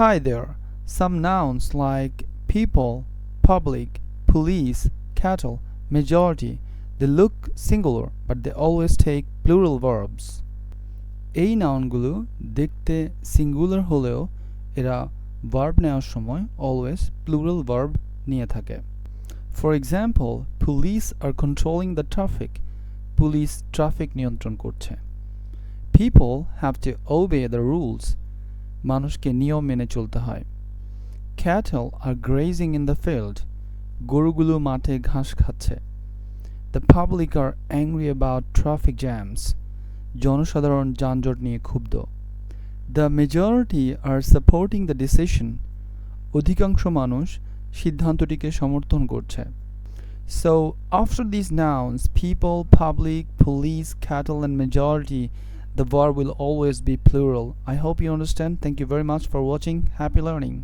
Hi there. Some nouns like people, public, police, cattle, majority, they look singular but they always take plural verbs. এই নাউনগুলো দেখতে singular হলেও এরা verb নেওয়ার সময় always plural verb নিয়ে থাকে। For example, police are controlling the traffic. Police traffic নিয়ন্ত্রণ করছে। People have to obey the rules. মানুষকে নিয়ম মেনে চলতে হয়। Cattle are grazing in the field. গরুগুলো মাঠে ঘাস খাচ্ছে। The public are angry about traffic jams. জনসাধারণ যানজট নিয়ে ক্ষুব্ধ। The majority are supporting the decision. অধিকাংশ মানুষ সিদ্ধান্তটিকে সমর্থন করছে। So, after these nouns, people, public, police, cattle, and majority, the verb will always be plural. I hope you understand. Thank you very much for watching. Happy learning.